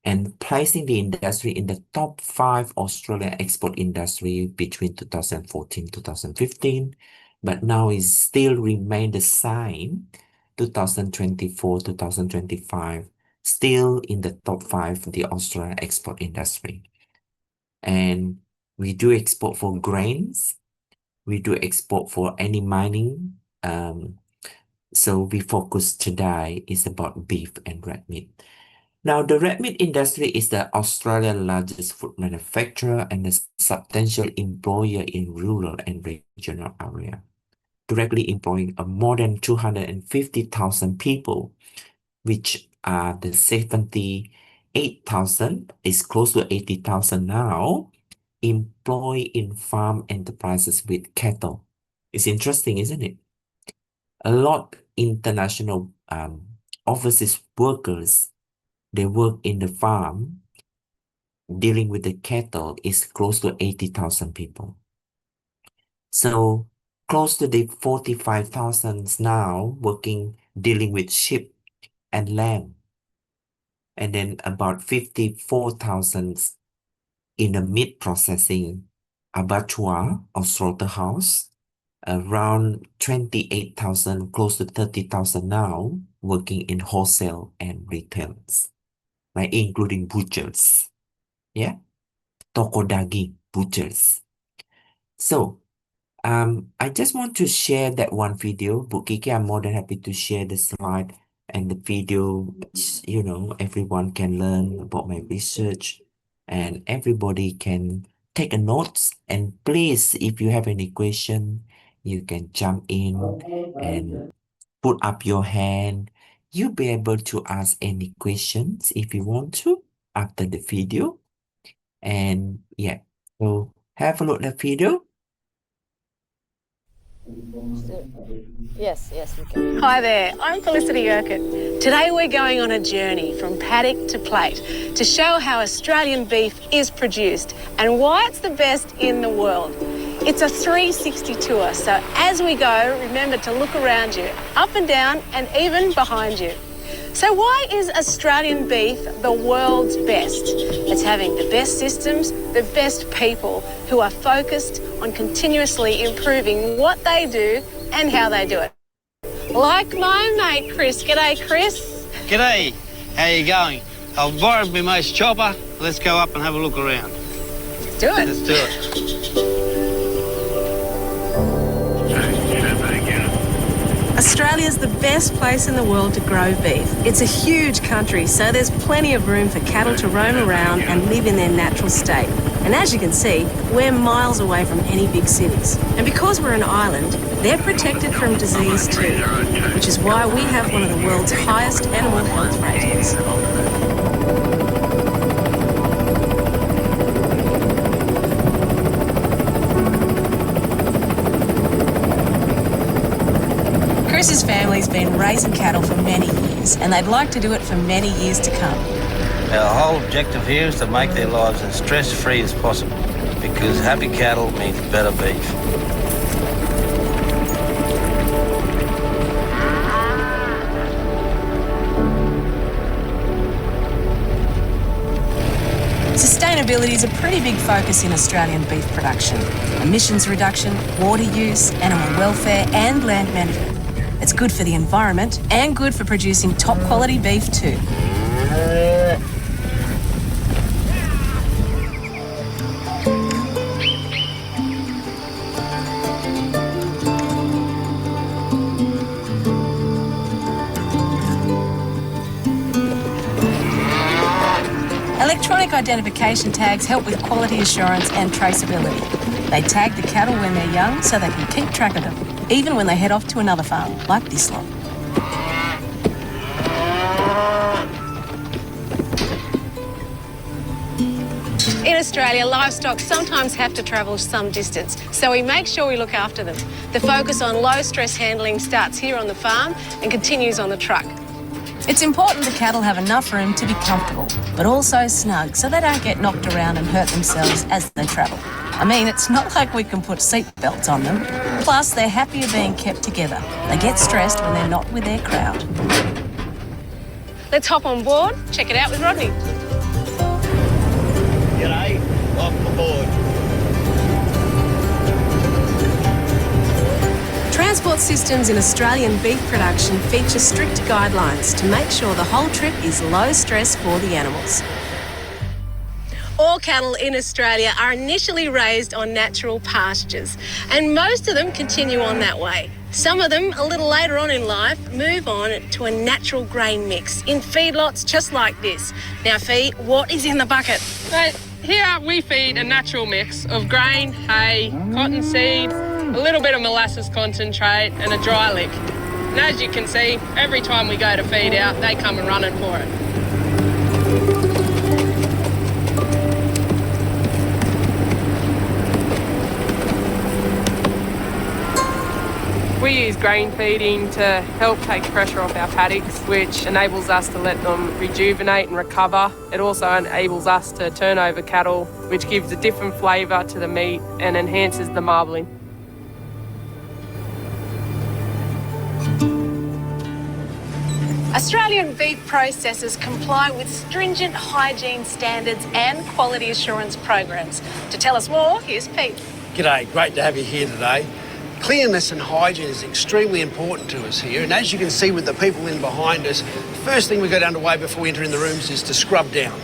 and placing the industry in the top 5 Australian export industry between 2014-2015, but now it still remain the same 2024-2025, still in the top 5 the Australian export industry. And we do export for grains, we do export for any mining. So we focus today is about beef and red meat. Now, the red meat industry is the Australian largest food manufacturer and a substantial employer in rural and regional area, directly employing more than 250,000 people, which are the 78,000, is close to 80,000 now, employed in farm enterprises with cattle. It's interesting, isn't it? A lot international overseas workers, they work in the farm dealing with the cattle is close to 80,000 people. So close to the 45,000 now working, dealing with sheep and lamb. And then about 54,000 in the meat processing abattoir or slaughterhouse. Around 28,000, close to 30,000 now working in wholesale and retails, like including butchers. Yeah, toko daging butchers. So, I just want to share that one video. Bu Kiki, I'm more than happy to share the slide and the video. Everyone can learn about my research and everybody can take a notes. And please, if you have any question, you can jump in and put up your hand. You'll be able to ask any questions if you want to after the video. And yeah, so have a look at the video. Yes, we can. Hi there, I'm Felicity Urquhart. Today we're going on a journey from paddock to plate to show how Australian beef is produced and why it's the best in the world. It's a 360 tour, so as we go, remember to look around you, up and down and even behind you. So why is Australian beef the world's best? It's having the best systems, the best people who are focused on continuously improving what they do and how they do it. Like my mate Chris. G'day, Chris. G'day. How you going? I've borrowed my mate's chopper. Let's go up and have a look around. Let's do it. Let's do it. Australia's the best place in the world to grow beef. It's a huge country, so there's plenty of room for cattle to roam around and live in their natural state. And as you can see, we're miles away from any big cities. And because we're an island, they're protected from disease too, which is why we have one of the world's highest animal health ratings. Chris's family's been raising cattle for many years, and they'd like to do it for many years to come. Our whole objective here is to make their lives as stress-free as possible, because happy cattle means better beef. Sustainability is a pretty big focus in Australian beef production. Emissions reduction, water use, animal welfare and land management. It's good for the environment and good for producing top quality beef too. Electronic identification tags help with quality assurance and traceability. They tag the cattle when they're young so they can keep track of them, even when they head off to another farm, like this lot. In Australia, livestock sometimes have to travel some distance, so we make sure we look after them. The focus on low-stress handling starts here on the farm and continues on the truck. It's important the cattle have enough room to be comfortable, but also snug so they don't get knocked around and hurt themselves as they travel. I mean, it's not like we can put seat belts on them. Plus, they're happier being kept together. They get stressed when they're not with their crowd. Let's hop on board, check it out with Rodney. G'day, welcome aboard. Transport systems in Australian beef production feature strict guidelines to make sure the whole trip is low stress for the animals. All cattle in Australia are initially raised on natural pastures, and most of them continue on that way. Some of them, a little later on in life, move on to a natural grain mix in feedlots just like this. Now, Fee, what is in the bucket? Right, here we feed a natural mix of grain, hay, cottonseed, a little bit of molasses concentrate and a dry lick. And as you can see, every time we go to feed out, they come and running for it. We use grain feeding to help take pressure off our paddocks, which enables us to let them rejuvenate and recover. It also enables us to turn over cattle, which gives a different flavour to the meat and enhances the marbling. Australian beef processors comply with stringent hygiene standards and quality assurance programs. To tell us more, here's Pete. G'day, great to have you here today. Cleanliness and hygiene is extremely important to us here, and as you can see with the people in behind us, the first thing we got underway before we enter in the rooms is to scrub down.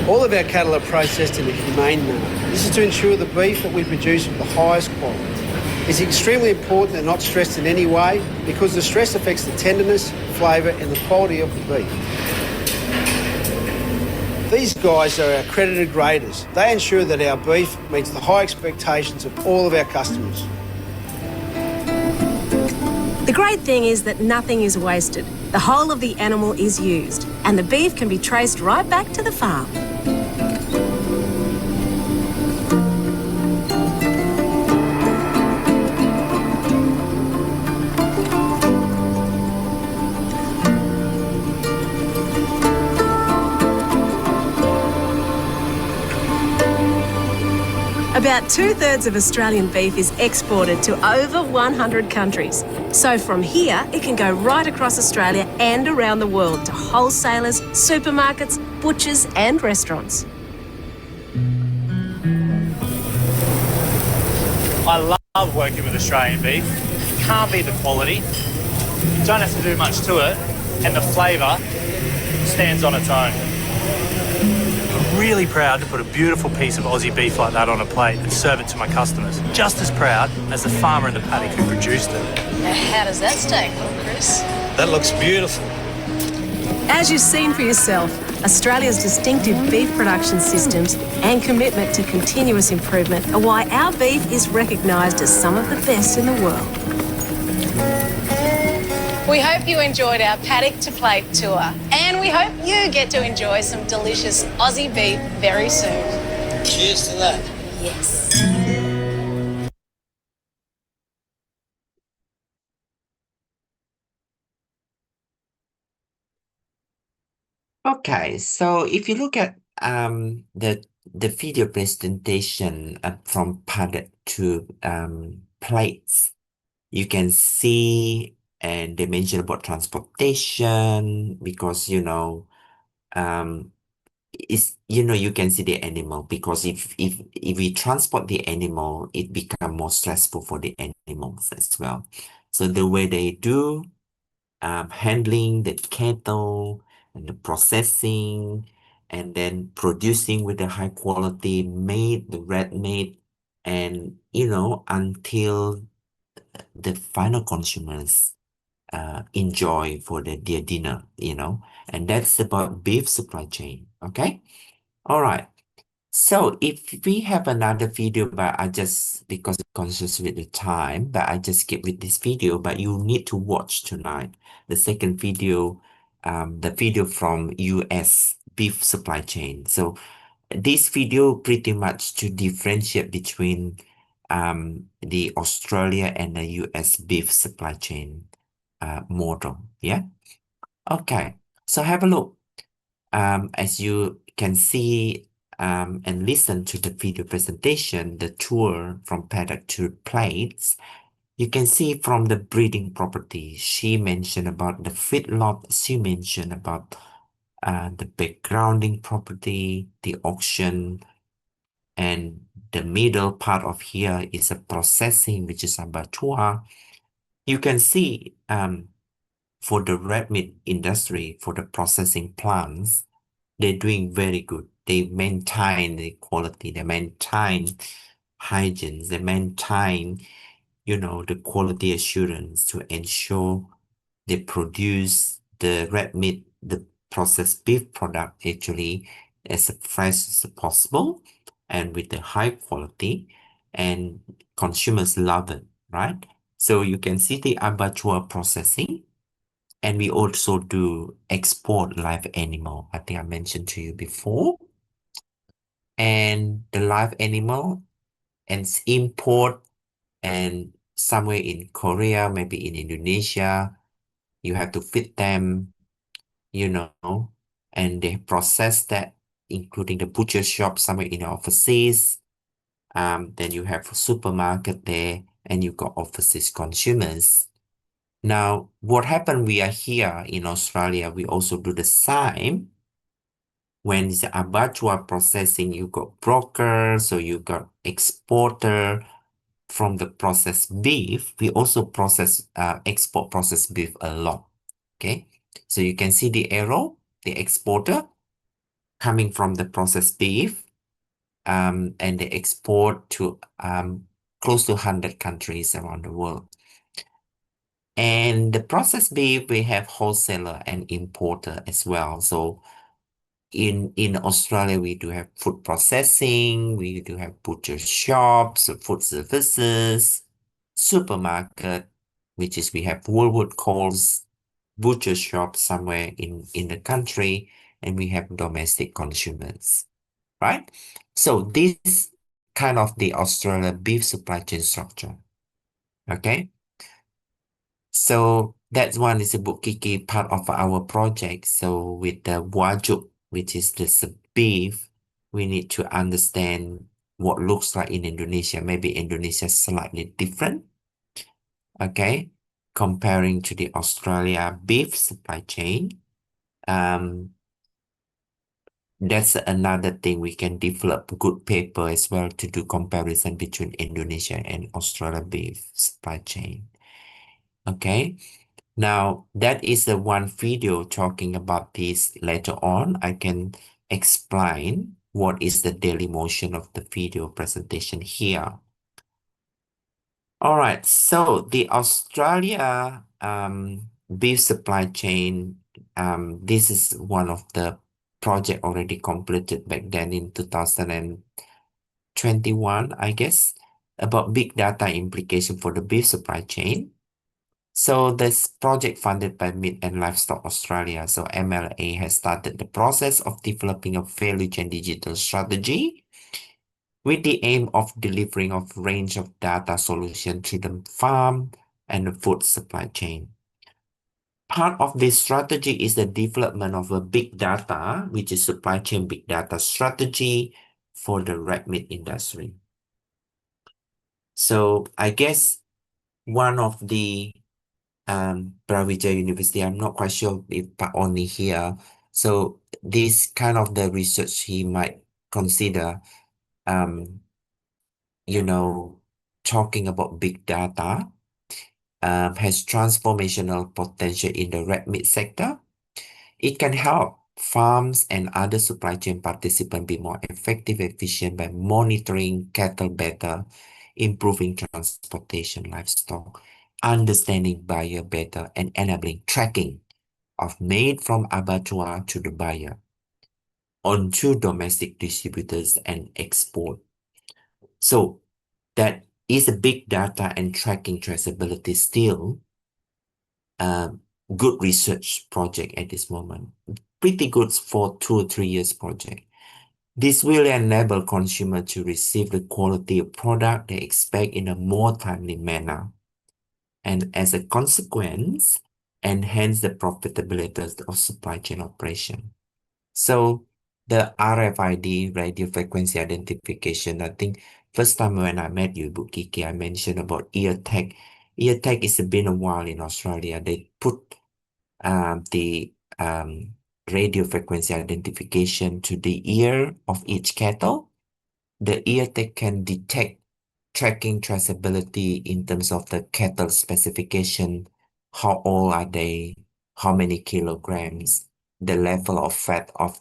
All of our cattle are processed in a humane manner. This is to ensure the beef that we produce is of the highest quality. It's extremely important they're not stressed in any way because the stress affects the tenderness, flavour and the quality of the beef. These guys are our accredited graders. They ensure that our beef meets the high expectations of all of our customers. The great thing is that nothing is wasted. The whole of the animal is used, and the beef can be traced right back to the farm. About 2/3 of Australian beef is exported to over 100 countries. So from here, it can go right across Australia and around the world to wholesalers, supermarkets, butchers and restaurants. I love working with Australian beef. You can't beat the quality. You don't have to do much to it, and the flavour stands on its own. I'm really proud to put a beautiful piece of Aussie beef like that on a plate and serve it to my customers. Just as proud as the farmer in the paddock who produced it. Now, how does that steak look, Chris? That looks beautiful. As you've seen for yourself, Australia's distinctive beef production systems and commitment to continuous improvement are why our beef is recognised as some of the best in the world. We hope you enjoyed our paddock to plate tour, and we hope you get to enjoy some delicious Aussie beef very soon. Cheers to that. Yes. Okay, so if you look at the video presentation from paddock to plates, you can see and they mention about transportation because you can see the animal because if we transport the animal, it become more stressful for the animals as well. So the way they do handling the cattle and the processing and then producing with the high quality meat, the red meat, and until the final consumers enjoy for their dinner, and that's about beef supply chain. Okay. All right. So if we have another video, but I just, because I'm conscious with the time, but I just skip with this video, but you need to watch tonight. The second video, the video from US beef supply chain. So this video pretty much to differentiate between the Australia and the US beef supply chain model. Yeah. Okay. So have a look. As you can see and listen to the video presentation, the tour from paddock to plates, you can see from the breeding property, she mentioned about the feedlot, she mentioned about the backgrounding property, the auction, and the middle part of here is a processing, which is abattoir. You can see for the red meat industry, for the processing plants, they're doing very good. They maintain the quality, they maintain hygiene, they maintain, the quality assurance to ensure they produce the red meat, the processed beef product actually as fresh as possible and with the high quality, and consumers love it, right? So you can see the abattoir processing, and we also do export live animal. I think I mentioned to you before. And the live animal and import, and somewhere in Korea, maybe in Indonesia, you have to feed them, you know, and they process that, including the butcher shop somewhere in overseas. Then you have a supermarket there, and you got overseas consumers. Now, what happened? We are here in Australia, we also do the same. When it's abattoir processing, you got broker, so you got exporter from the processed beef. We also export processed beef a lot. Okay, so you can see the arrow, the exporter coming from the processed beef, and they export to close to 100 countries around the world. And the processed beef, we have wholesaler and importer as well. So in Australia, we do have food processing, we do have butcher shops, food services, supermarket, which is we have Woolworth Coles, butcher shops somewhere in the country, and we have domestic consumers, right? So this kind of the Australia beef supply chain structure. Okay. So that one is a Bukiki part of our project. So with the Wajub, which is this beef, we need to understand what looks like in Indonesia. Maybe Indonesia is slightly different. Okay. Comparing to the Australia beef supply chain. That's another thing, we can develop good paper as well to do comparison between Indonesia and Australia beef supply chain. Okay. Now, that is the one video talking about this. Later on, I can explain what is the daily motion of the video presentation here. All right, so the Australia beef supply chain, this is one of the project already completed back then in 2021, I guess, about big data implication for the beef supply chain. So this project funded by Meat and Livestock Australia, so MLA, has started the process of developing a value chain digital strategy with the aim of delivering a range of data solution to the farm and the food supply chain. Part of this strategy is the development of a big data, which is supply chain big data strategy for the red meat industry. So I guess one of the Brawijaya University, I'm not quite sure if Pak Oni here. So this kind of the research he might consider, talking about big data, has transformational potential in the red meat sector. It can help farms and other supply chain participants be more effective, efficient by monitoring cattle better, improving transportation livestock, understanding buyer better, and enabling tracking of meat from abattoir to the buyer onto domestic distributors and export. So that is a big data and tracking traceability still good research project at this moment. Pretty good for 2 or 3 years project. This will enable consumer to receive the quality of product they expect in a more timely manner, and as a consequence, enhance the profitability of supply chain operation. So the RFID, radio frequency identification, I think first time when I met you, Bu Kiki, I mentioned about ear tag. Ear tag is been a while in Australia. They put the radio frequency identification to the ear of each cattle. The ear tag can detect tracking traceability in terms of the cattle specification, how old are they, how many kilograms, the level of fat of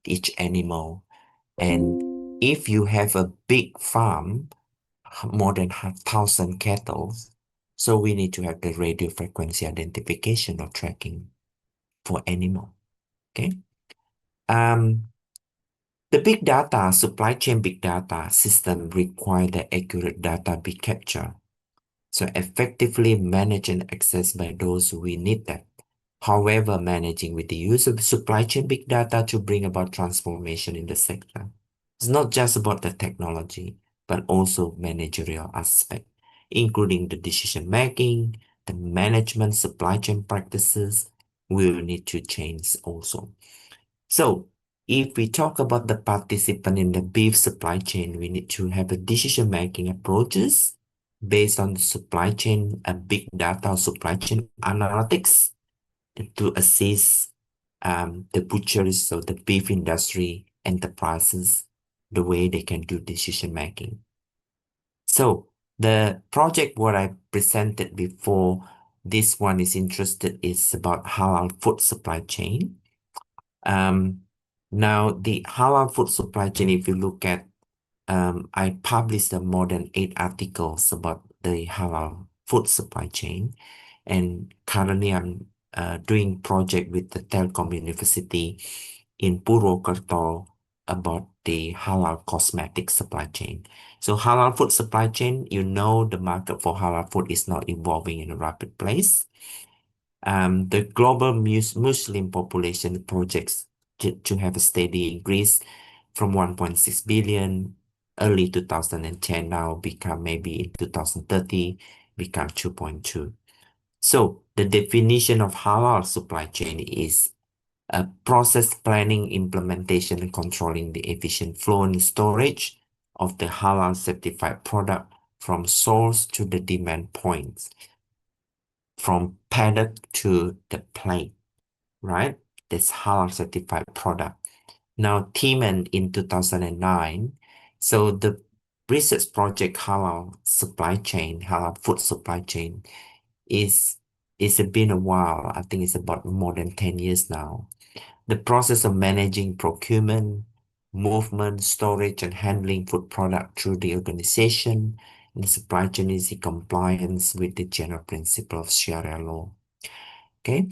each animal. And if you have a big farm, more than 1,000 cattle, so we need to have the radio frequency identification or tracking for animal. Okay. The big data, supply chain big data system require the accurate data be captured. So effectively manage and access by those who need that. However, managing with the use of supply chain big data to bring about transformation in the sector. It's not just about the technology, but also managerial aspect, including the decision making, the management, supply chain practices will need to change also. So if we talk about the participant in the beef supply chain, we need to have a decision-making approaches based on the supply chain and big data supply chain analytics to assist the butchers or the beef industry enterprises the way they can do decision-making. So the project what I presented before, this one is interested is about halal food supply chain. Now the halal food supply chain, if you look at, I published more than 8 articles about the halal food supply chain, and currently I'm doing project with the Telkom University in Purwokerto about the halal cosmetic supply chain. So halal food supply chain, you know, the market for halal food is not evolving in a rapid pace. The global Muslim population projects to have a steady increase from 1.6 billion early 2010 now become maybe in 2030 become 2.2. So the definition of halal supply chain is a process planning, implementation, and controlling the efficient flow and storage of the halal certified product from source to the demand points, from paddock to the plate, right? This halal certified product. Now, Timan in 2009, so the research project halal supply chain, halal food supply chain is been a while. I think it's about more than 10 years now. The process of managing procurement, movement, storage, and handling food product through the organization and the supply chain is in compliance with the general principle of Sharia law. Okay.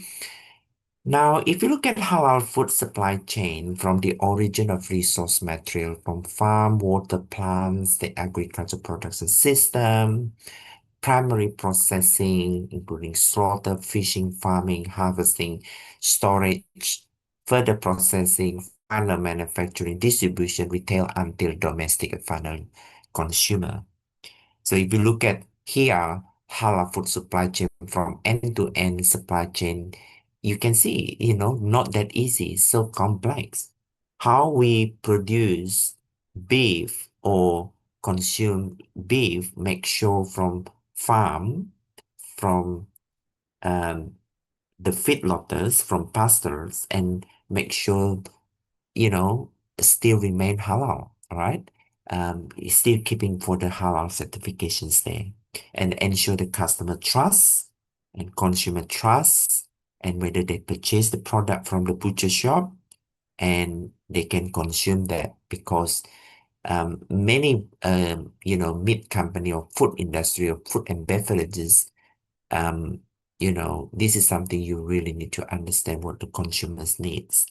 Now, if you look at halal food supply chain from the origin of resource material from farm, water plants, the agriculture production system, primary processing, including slaughter, fishing, farming, harvesting, storage, further processing, final manufacturing, distribution, retail, until domestic and final consumer. So if you look at here, halal food supply chain from end-to-end supply chain, you can see, not that easy, so complex. How we produce beef or consume beef, make sure from farm, from um, the feedlotters, from pastors, and make sure, still remain halal, right? Still keeping for the halal certifications there and ensure the customer trust and consumer trust and whether they purchase the product from the butcher shop and they can consume that because many meat company or food industry or food and beverages, this is something you really need to understand what the consumers needs.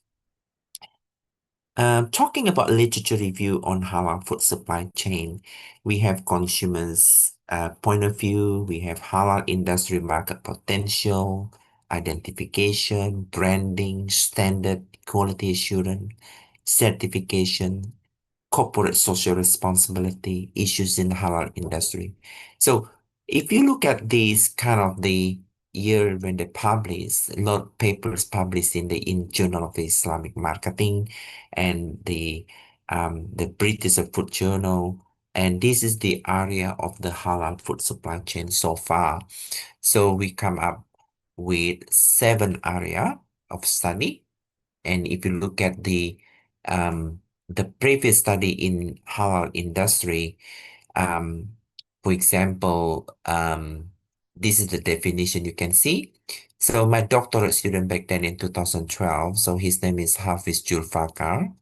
Talking about literature review on halal food supply chain, we have consumers' point of view, we have halal industry market potential, identification, branding, standard, quality assurance, certification, corporate social responsibility, issues in the halal industry. So if you look at these kind of the year when they publish, a lot of papers published in Journal of Islamic Marketing and the British Food Journal, and this is the area of the halal food supply chain so far. So we come up with 7 area of study, And if you look at the previous study in halal industry, for example, this is the definition you can see. So my doctorate student back then in 2012, so his name is Hafiz Julfakar.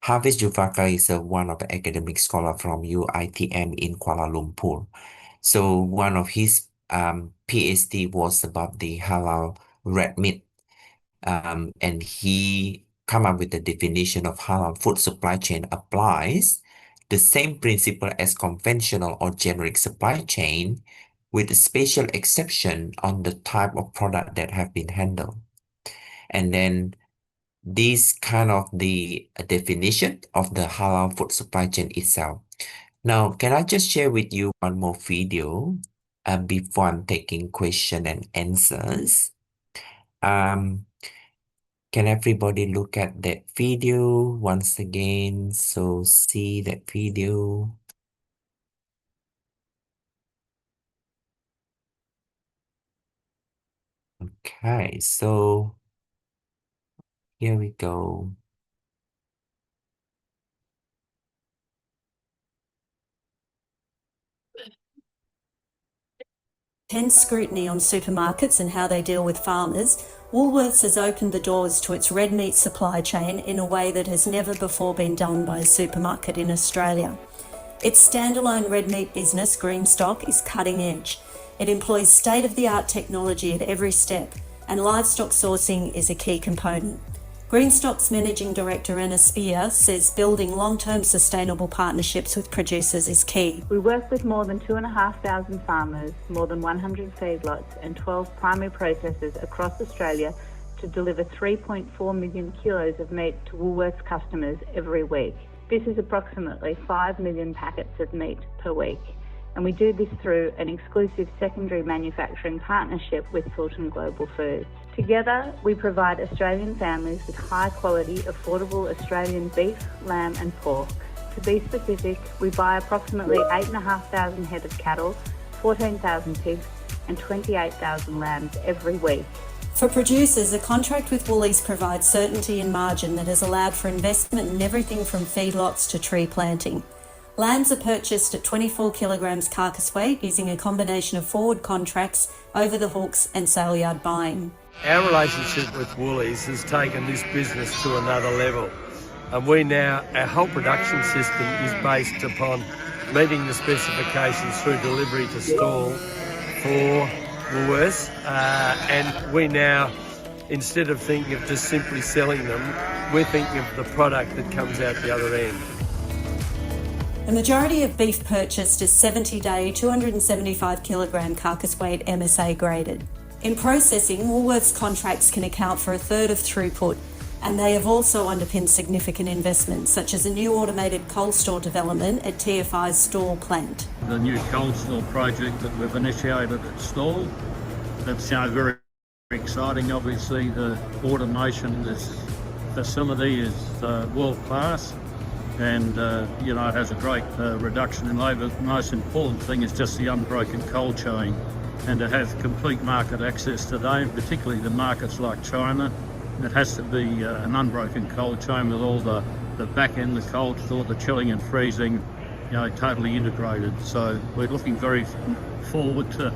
Hafiz Julfakar is one of the academic scholar from UITM in Kuala Lumpur. So one of his PhD was about the halal red meat. And he come up with the definition of halal food supply chain applies the same principle as conventional or generic supply chain with a special exception on the type of product that have been handled. And then this kind of the definition of the halal food supply chain itself. Now, can I just share with you one more video before I'm taking question and answers? Can everybody look at that video once again? So see that video. Okay, so here we go. Intense scrutiny on supermarkets and how they deal with farmers, Woolworths has opened the doors to its red meat supply chain in a way that has never before been done by a supermarket in Australia. Its standalone red meat business, Greenstock, is cutting edge. It employs state-of-the-art technology at every step, and livestock sourcing is a key component. Greenstock's Managing Director Anna Spear says building long-term sustainable partnerships with producers is key. We work with more than 2,500 farmers, more than 100 feedlots and 12 primary processors across Australia to deliver 3.4 million kilos of meat to Woolworths customers every week. This is approximately 5 million packets of meat per week. And we do this through an exclusive secondary manufacturing partnership with Fulton Global Foods. Together, we provide Australian families with high-quality, affordable Australian beef, lamb and pork. To be specific, we buy approximately 8,500 head of cattle, 14,000 pigs and 28,000 lambs every week. For producers, a contract with Woolies provides certainty and margin that has allowed for investment in everything from feedlots to tree planting. Lambs are purchased at 24 kilograms carcass weight using a combination of forward contracts, over the hooks and sale yard buying. Our relationship with Woolies has taken this business to another level. And our whole production system is based upon meeting the specifications through delivery to store for Woolworths. And we now, instead of thinking of just simply selling them, we're thinking of the product that comes out the other end. The majority of beef purchased is 70-day, 275 kilogram carcass weight MSA graded. In processing, Woolworths contracts can account for a third of throughput, and they have also underpinned significant investments, such as a new automated cold store development at TFI's Stawell plant. The new cold store project that we've initiated at Stawell, that's very exciting. Obviously, the automation of this facility is world class. And, it has a great reduction in labour. The most important thing is just the unbroken cold chain, and to have complete market access today, particularly the markets like China. It has to be an unbroken cold chain with all the back end, the cold store, the chilling and freezing, totally integrated. So we're looking very forward to,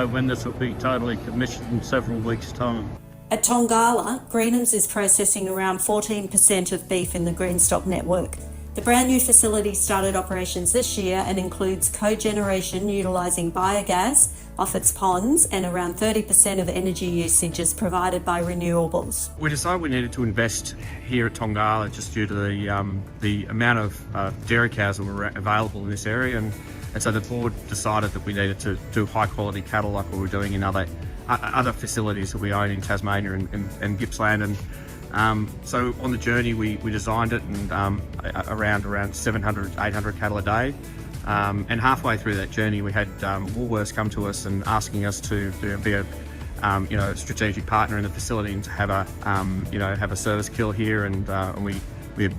when this will be totally commissioned in several weeks' time. At Tongala, Greenham's is processing around 14% of beef in the Greenstock network. The brand new facility started operations this year and includes cogeneration utilising biogas off its ponds, and around 30% of energy usage is provided by renewables. We decided we needed to invest here at Tongala just due to the amount of dairy cows that were available in this area, and so the board decided that we needed to do high quality cattle like we were doing in other facilities that we own in Tasmania and Gippsland. And so on the journey we designed it, and around 700, 800 cattle a day. And halfway through that journey we had Woolworths come to us and asking us to be a strategic partner in the facility and to have a service kill here, and we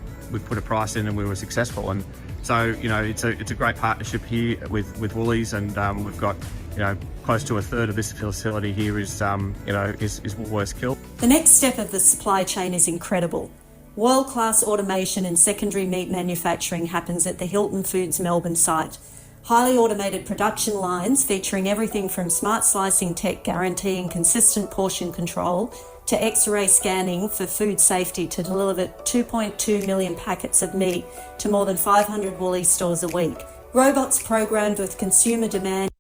put a price in and we were successful. And so it's a great partnership here with Woolies, and we've got close to a third of this facility here is Woolworths kill. The next step of the supply chain is incredible. World-class automation in secondary meat manufacturing happens at the Hilton Foods Melbourne site. Highly automated production lines featuring everything from smart slicing tech guaranteeing consistent portion control to X-ray scanning for food safety to deliver 2.2 million packets of meat to more than 500 Woolies stores a week. Robots programmed with consumer demand.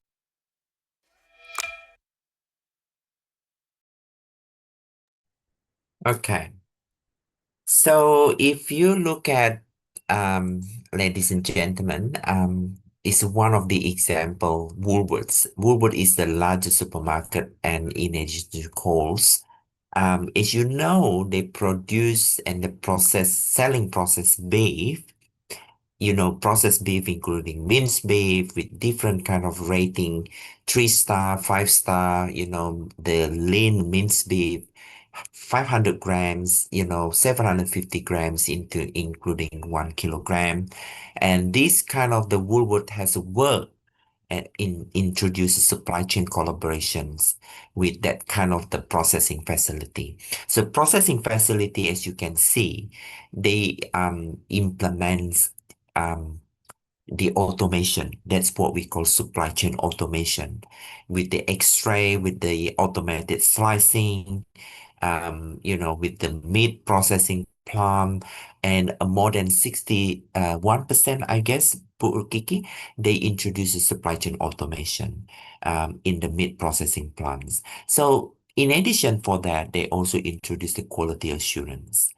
Okay. So if you look at, um, ladies and gentlemen, it's one of the example, Woolworths. Woolworth is the largest supermarket and in addition to Coles. As you know, they produce and the selling processed beef, processed beef, including minced beef with different kind of rating, 3-star, 5-star, the lean minced beef, 500 grams, 750 grams into including 1 kilogram. And this kind of the Woolworth has worked and introduces supply chain collaborations with that kind of the processing facility. So processing facility, as you can see, they implement um the automation. That's what we call supply chain automation with the X-ray, with the automated slicing, with the meat processing plant and more than 61%, I guess, Kiki, they introduce a supply chain automation in the meat processing plants. So in addition for that, they also introduce the quality assurance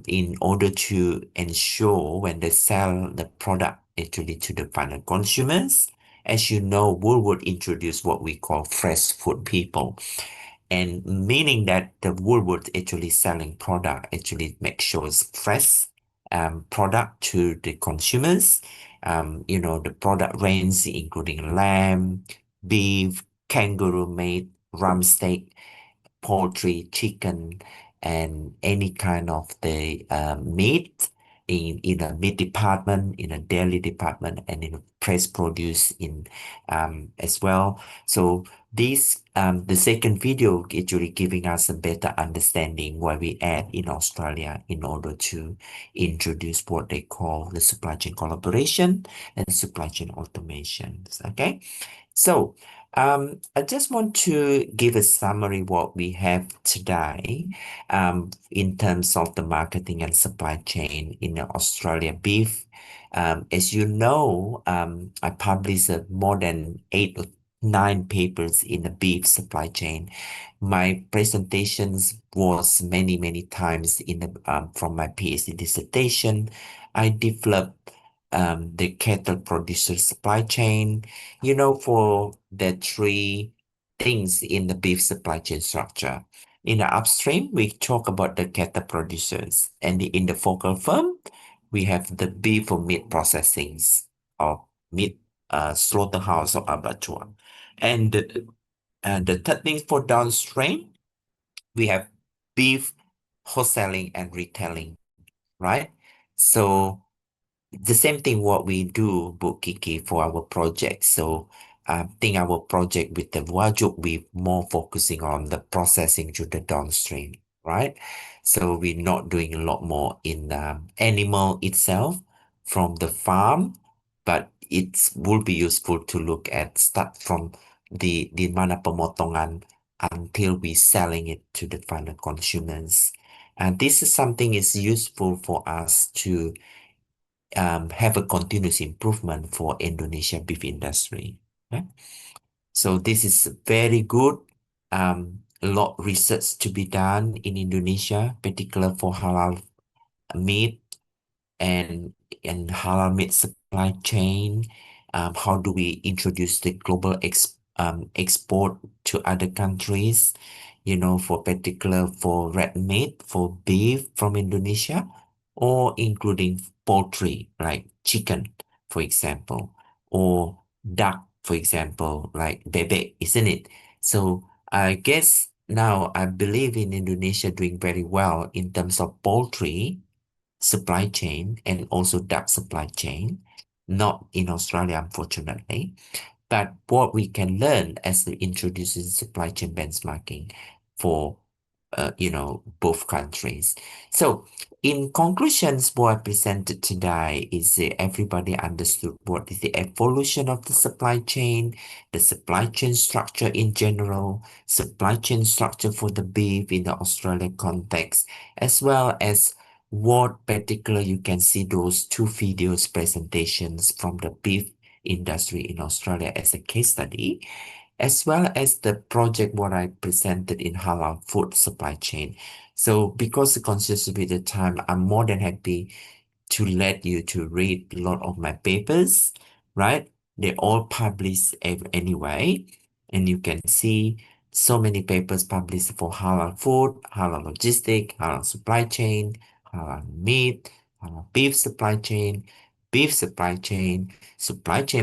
in order to ensure when they sell the product actually to the final consumers. As you know, Woolworth introduced what we call fresh food people, and meaning that the Woolworth actually selling product actually make sure it's fresh product to the consumers. The product range including lamb, beef, kangaroo meat, rump steak, poultry, chicken, and any kind of the meat in a meat department, in a dairy department, and in a fresh produce in as well. So this the second video actually giving us a better understanding where we at in Australia in order to introduce what they call the supply chain collaboration and supply chain automations. Okay. So, I just want to give a summary what we have today, in terms of the marketing and supply chain in the Australia beef. As you know, I published more than 8 or 9 papers in the beef supply chain. My presentations was many, many times in the from my PhD dissertation. I developed the cattle producer supply chain, for the three things in the beef supply chain structure. In the upstream, we talk about the cattle producers, and in the focal firm, we have the beef or meat processings or meat slaughterhouse or abattoir. And the third thing for downstream, we have beef wholesaling and retailing, right? So the same thing what we do, Kiki, for our project. So I think our project with the Wajok, we more focusing on the processing to the downstream, right? So we're not doing a lot more in animal itself from the farm, but it will be useful to look at start from the mana pemotongan until we selling it to the final consumers. And this is something is useful for us to have a continuous improvement for Indonesia beef industry. Okay? So this is very good. A lot research to be done in Indonesia, particular for halal meat and halal meat supply chain. How do we introduce the global export to other countries? For particular for red meat, for beef from Indonesia, or including poultry like chicken, for example, or duck, for example, like bebek, isn't it? So I guess now I believe in Indonesia doing very well in terms of poultry supply chain and also duck supply chain, not in Australia, unfortunately. But what we can learn as we introduce supply chain benchmarking for both countries. So, in conclusions, what I presented today is everybody understood what is the evolution of the supply chain structure in general, supply chain structure for the beef in the Australian context, as well as what particular you can see those two videos presentations from the beef industry in Australia as a case study, as well as the project what I presented in halal food supply chain. So because conscious with the time, I'm more than happy to let you to read a lot of my papers, right? They all published anyway, and you can see so many papers published for halal food, halal logistic, halal supply chain, halal meat, halal beef supply chain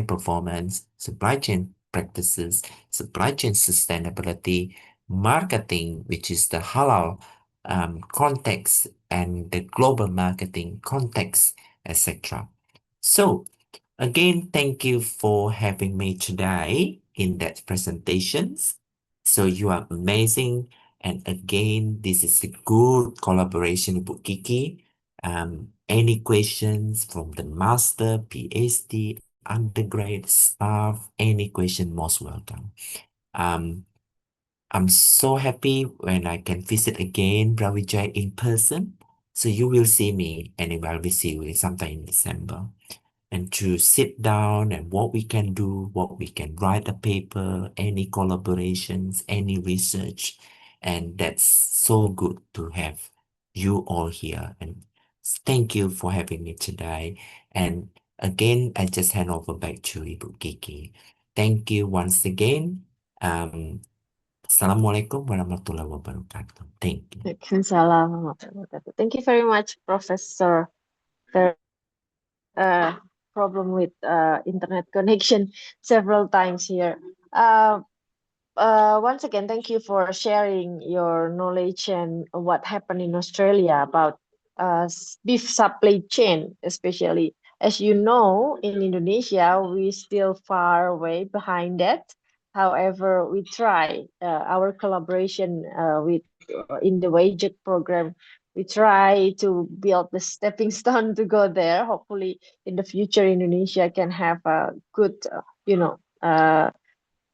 performance, supply chain practices, supply chain sustainability, marketing, which is the halal context and the global marketing context, etc. So, again, thank you for having me today in that presentations. So you are amazing. And again, this is a good collaboration with Kiki. Any questions from the master, PhD, undergrad staff, any question, most welcome. Um, I'm so happy when I can visit again Brawijay in person. So you will see me and I will see you sometime in December. And to sit down and what we can do, what we can write a paper, any collaborations, any research. And that's so good to have you all here. And thank you for having me today. And again, I just hand over back to Ibu Kiki. Thank you once again. Assalamualaikum warahmatullahi wabarakatuh. Thank you. Waalaikumsalam warahmatullahi wabarakatuh. Thank you very much, Professor. There problem with internet connection several times here. Once again, thank you for sharing your knowledge and what happened in Australia about beef supply chain, especially. As you know, in Indonesia, we still far away behind that. However, we try our collaboration with in the WAGEC program. We try to build the stepping stone to go there. Hopefully, in the future, Indonesia can have a good,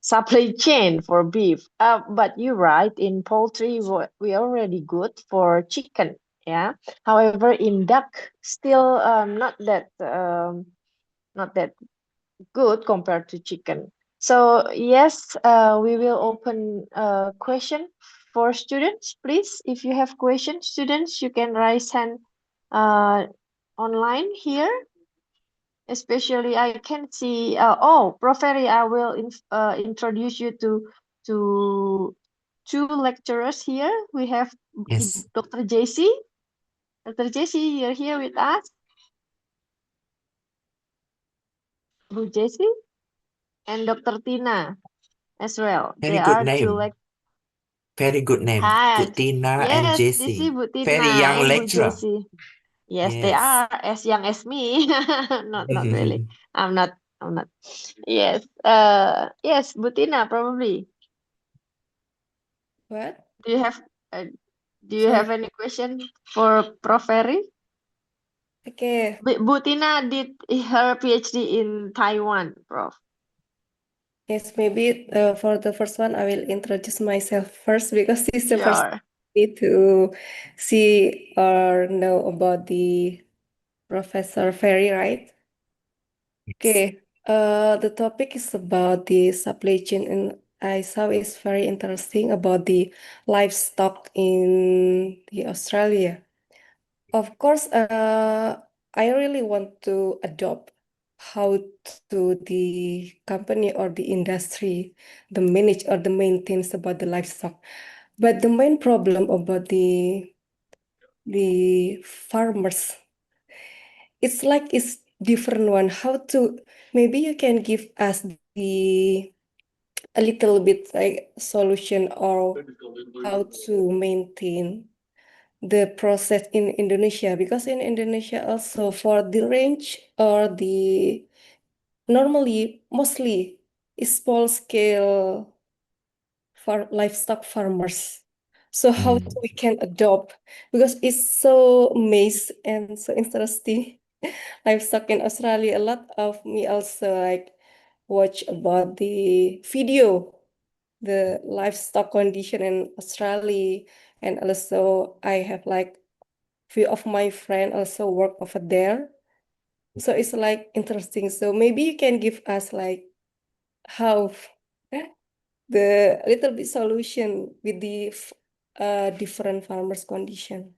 supply chain for beef. But you're right, in poultry, we already good for chicken. Yeah. However, in duck, still not that good compared to chicken. So yes, we will open a question for students. Please, if you have questions, students, you can raise hand online here. Especially, I can see. Prof. Ferry, I will introduce you to two lecturers here. We have Yes. Dr. JC. Dr. JC, you're here with us. Bu JC and Dr. Tina as well. Very They good are two name. Very good name. Hi. Kutina and Yes, this is JC. Bu Very Tina young and Bu lecturer. JC. Yes, they Yes. are as young as me. Not really. I'm not. I'm not. Yes. Yes, Bu Tina probably. What? Do you have uh, Sorry. any question for Prof. Ferry? Okay. Bu Tina did her PhD in Taiwan, Prof. Yes, maybe for the first one, I will introduce myself first because it's the first Sure. way to see or know about the Professor Ferry, right? Okay. The topic is about the supply chain, and I saw it's very interesting about the livestock in the Australia. Of course, I really want to adopt how to the company or the industry, the manage or the maintains about the livestock. But the main problem about the farmers, it's different one. How to maybe you can give us the a little bit like solution or how to maintain the process in Indonesia, because in Indonesia also for the range or the normally mostly is small scale for livestock farmers. So how Mm. we can adopt, because it's so amazing and so interesting. Livestock in Australia, a lot of me also like watch about the video, the livestock condition in Australia, and also I have like few of my friend also work over there. So it's like interesting. So maybe you can give us like how the little bit solution with the different farmers condition.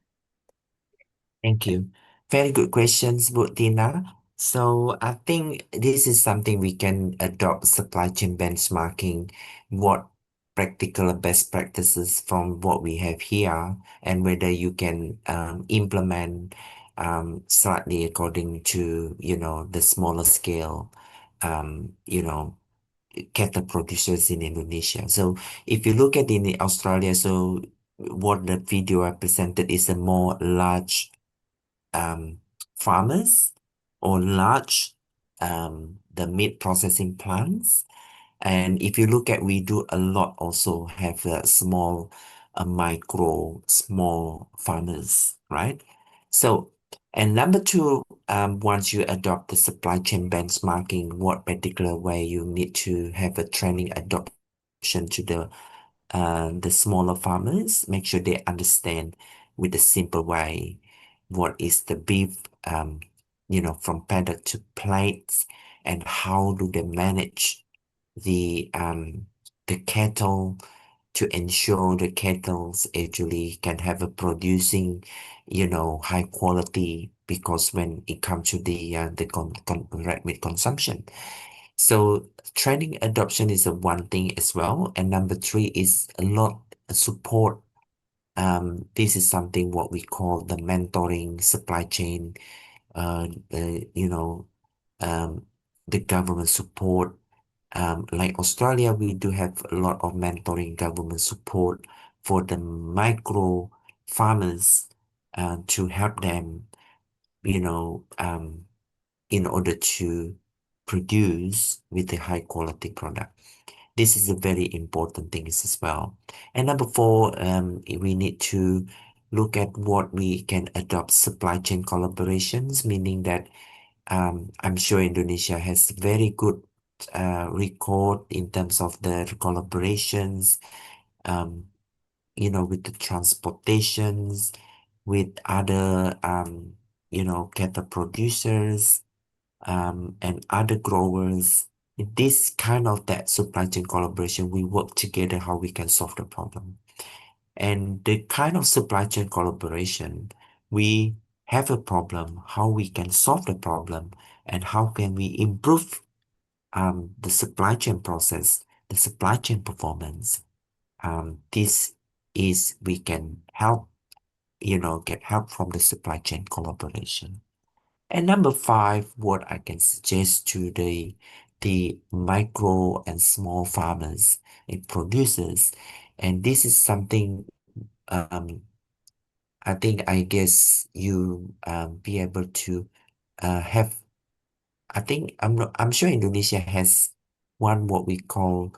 Thank you. Very good questions, Butina. So I think this is something we can adopt supply chain benchmarking, what practical best practices from what we have here, and whether you can implement slightly according to, the smaller scale, um, you know, cattle producers in Indonesia. So if you look at in Australia, so what the video I presented is a more large um, farmers or large the meat processing plants. And if you look at, we do a lot also have small, small farmers, right? So, and number two, once you adopt the supply chain benchmarking, what particular way you need to have a training adoption to the smaller farmers, make sure they understand with a simple way what is the beef, from paddock to plates, and how do they manage the cattle to ensure the kettles actually can have a producing, high quality, because when it comes to the red meat consumption. So training adoption is a one thing as well. And number three is a lot support. This is something what we call the mentoring supply chain, uh, uh, you know, um, the government support. Like Australia, we do have a lot of mentoring government support for the micro farmers, to help them, you know, um, in order to produce with a high quality product. This is a very important thing as well. And number four, we need to look at what we can adopt supply chain collaborations, meaning that I'm sure Indonesia has very good record in terms of the collaborations, um, with the transportations, with other, cattle producers, and other growers. In this kind of that supply chain collaboration, we work together how we can solve the problem. And the kind of supply chain collaboration, we have a problem, how we can solve the problem, and how can we improve the supply chain process, the supply chain performance. This is we can help, get help from the supply chain collaboration. And number five, what I can suggest to the micro and small farmers and producers, and this is something I think I guess you be able to have. I think I'm sure Indonesia has one what we call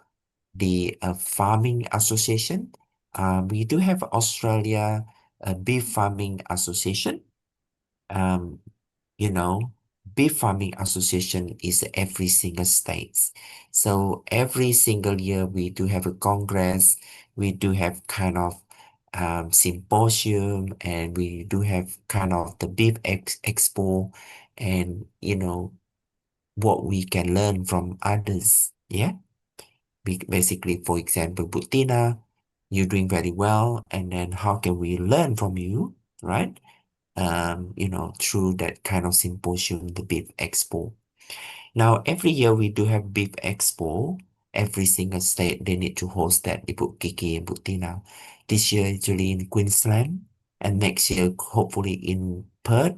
the farming association. We do have Australia Beef Farming Association. Um, you know, Beef Farming Association is every single states. So every single year we do have a congress, we do have kind of symposium, and we do have kind of the expo, and what we can learn from others. Yeah. Basically, for example, Butina, you're doing very well, and then how can we learn from you, right? Through that kind of symposium, the Beef Expo. Now, every year we do have Beef Expo. Every single state, they need to host that, Ibu Kiki and Butina. This year, actually in Queensland, and next year, hopefully in Perth.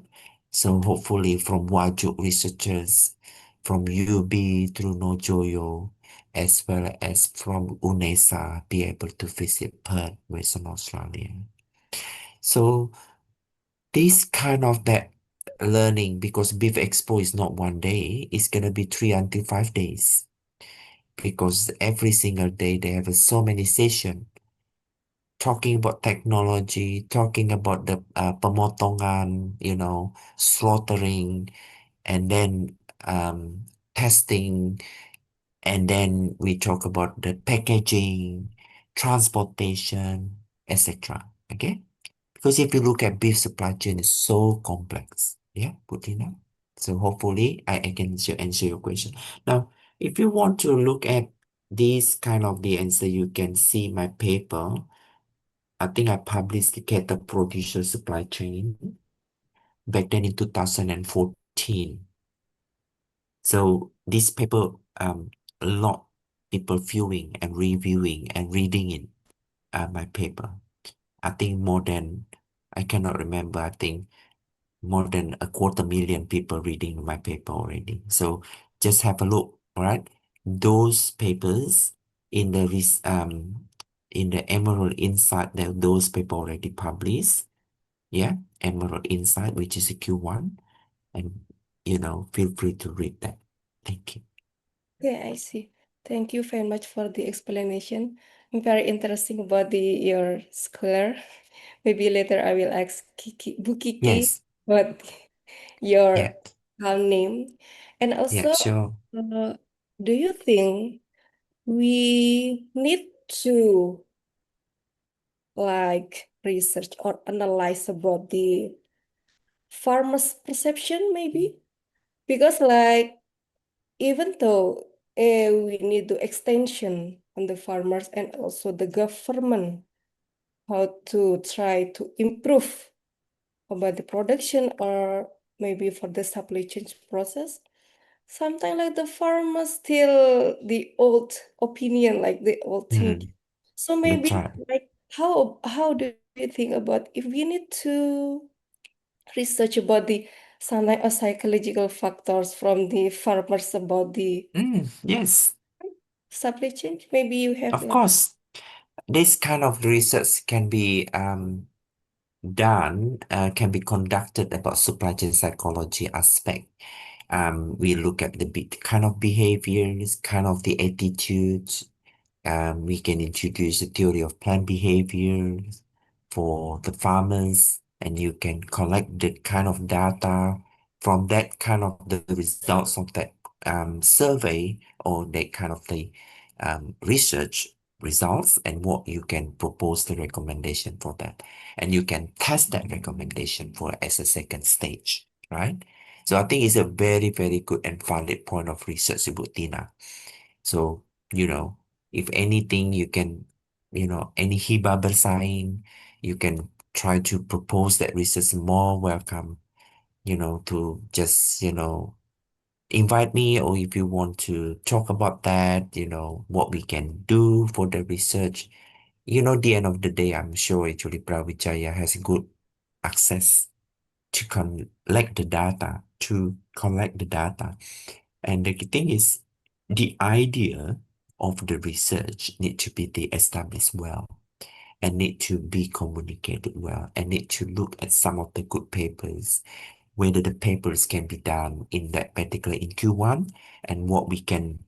So hopefully from Wajud researchers, from UB through Nojoyo, as well as from UNESA, be able to visit Perth, Western Australia. So this kind of that learning, because Beef Expo is not one day, it's gonna be 3 until 5 days. Because every single day they have so many sessions. talking about technology, talking about the pemotongan, slaughtering, and then testing, and then we talk about the packaging, transportation, etc. Okay? Because if you look at beef supply chain, it's so complex. Yeah, Putina. So hopefully I can answer your question. Now, if you want to look at this kind of the answer, you can see my paper. I think I published the cattle producer supply chain back then in 2014. So this paper, a lot people viewing and reviewing and reading it, my paper. I think more than, I cannot remember, I think more than a quarter million people reading my paper already. So just have a look, all right? Those papers in the in the Emerald Insight, those paper already published. Yeah, Emerald Insight, which is a Q1, and feel free to read that. Thank you. Yeah, I see. Thank you very much for the explanation. Very interesting about your scholar. Maybe later I will ask Bu Kiki Yes. what your Yeah. name. And Yeah, also, sure. do you think we need to research or analyze about the farmer's perception maybe? Because even though we need the extension on the farmers and also the government how to try to improve about the production or maybe for the supply chain process. Sometimes the farmers still the old opinion, like the old thing. So That's maybe right. how do you think about if we need to research about the sometimes psychological factors from the farmers about the Yes, supply chain? Maybe you have of course. This kind of research can be can be conducted about supply chain psychology aspect. We look at the kind of behaviors, kind of the attitudes. We can introduce the theory of plant behaviors for the farmers, and you can collect the kind of data from that kind of the results of that survey or that kind of the research results, and what you can propose the recommendation for that, and you can test that recommendation for as a second stage, right? So I think it's a very, very good and valid point of research, Ibu Tina. So, if anything, you can, any hibah bersaing, you can try to propose that research more welcome, to just, invite me, or if you want to talk about that, what we can do for the research. The end of the day, I'm sure actually Brawijaya has good access to collect the data. And the thing is, the idea of the research need to be established well, and need to be communicated well, and need to look at some of the good papers, whether the papers can be done in that particular in Q1, and what we can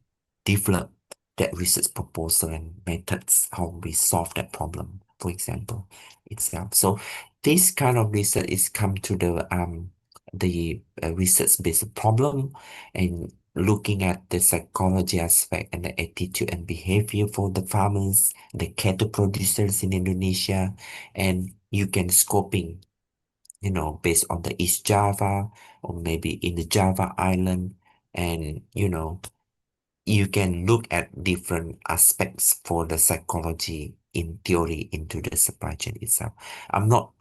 develop that research proposal and methods, how we solve that problem, for example, itself. So this kind of research is come to the research-based problem, and looking at the psychology aspect and the attitude and behavior for the farmers, the cattle producers in Indonesia, and you can scoping, based on the East Java or maybe in the Java Island, and you can look at different aspects for the psychology in theory into the supply chain itself. I'm not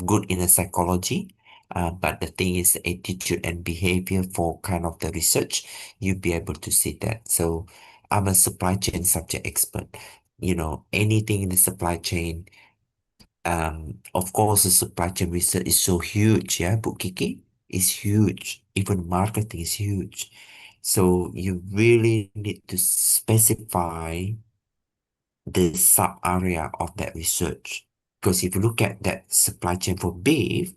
good in the psychology, but the thing is attitude and behavior for kind of the research, you'll be able to see that. So I'm a supply chain subject expert. Anything in the supply chain, of course, the supply chain research is so huge, yeah, Bu Kiki is huge. Even marketing is huge. So you really need to specify the sub area of that research. Because if you look at that supply chain for beef,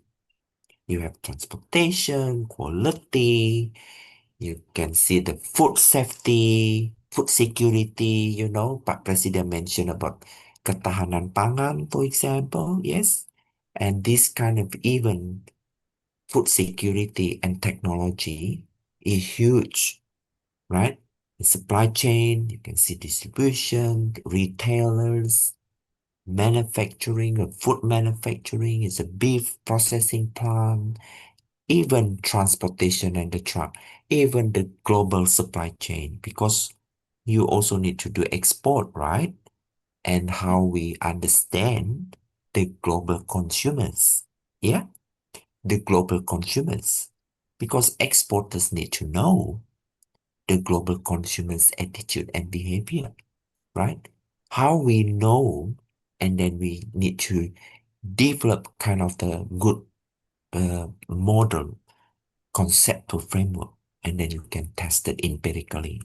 you have transportation, quality, you can see the food safety, food security, Pak President mentioned about ketahanan pangan, for example, yes, and this kind of even food security and technology is huge, right? The supply chain, you can see distribution, retailers, manufacturing, food manufacturing is a beef processing plant, even transportation and the truck, even the global supply chain, because you also need to do export, right? And how we understand the global consumers. Yeah, the global consumers. Because exporters need to know the global consumers' attitude and behavior, right? How we know, and then we need to develop kind of the good model, conceptual framework, and then you can test it empirically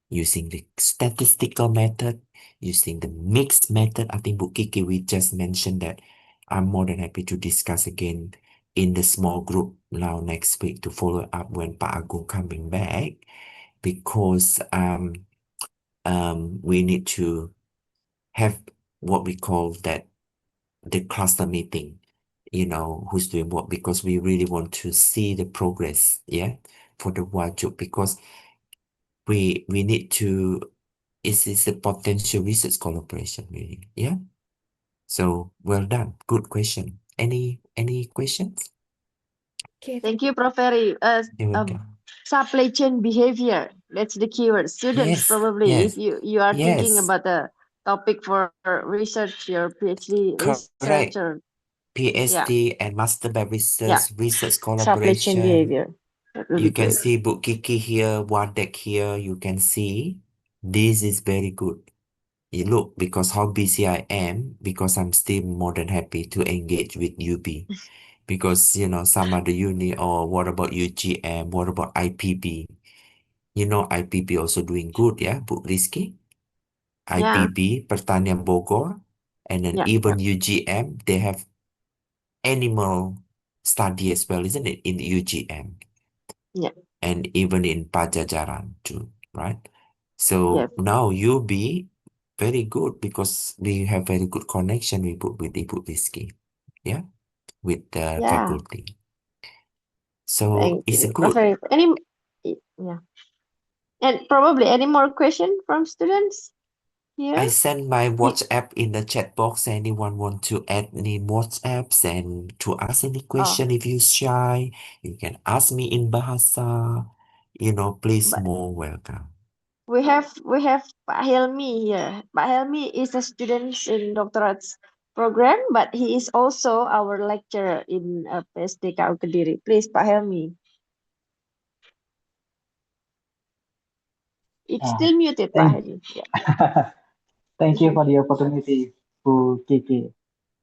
using the statistical method, using the mixed method. I think Bu Kiki, we just mentioned that. I'm more than happy to discuss again in the small group now next week to follow up when Pak Agung coming back, because we need to have what we call that the cluster meeting, who's doing what, because we really want to see the progress, yeah, for the Wajub, because we need to, is a potential research collaboration, really, yeah. So well done, good question. Any questions? Okay. Thank you, Prof. Ferry. You're welcome. Supply chain behavior. That's the keyword. Students, Yes, probably, if yes, you are thinking yes, about a topic for research, your PhD research, correct. or yeah, PhD and master by yeah, research supply chain collaboration. behavior. That will You be can great. see Bu Kiki here, Wadek here. You can see this is very good. You look, because how busy I am, because I'm still more than happy to engage with UB. Because, some other uni, or what about UGM, what about IPB? IPB also doing good, yeah, Bu Rizky? Yeah, IPB, Pertanian Bogor, and then yeah, yeah, even UGM, they have animal study as well, isn't it, in UGM? yeah, And even in Pajajaran too, right? yes, So now you be very good, because we have very good connection with Ibu Rizky, yeah, with the yeah. faculty. So Thank it's you, Prof. good. Ferry. Yeah, and probably any more question from students I here? send my We, WhatsApp in the chat box. Anyone want to add any WhatsApps and to ask any oh, question? If you shy, you can ask me in Bahasa. Please, but more welcome. we have Pak Helmi here. Pak Helmi is a student in doctorate program, but he is also our lecturer in PSDK Kediri. Please, Pak Helmi. It's Uh, still muted, Pak thank, Helmi. Yeah. thank you for the opportunity to Kiki,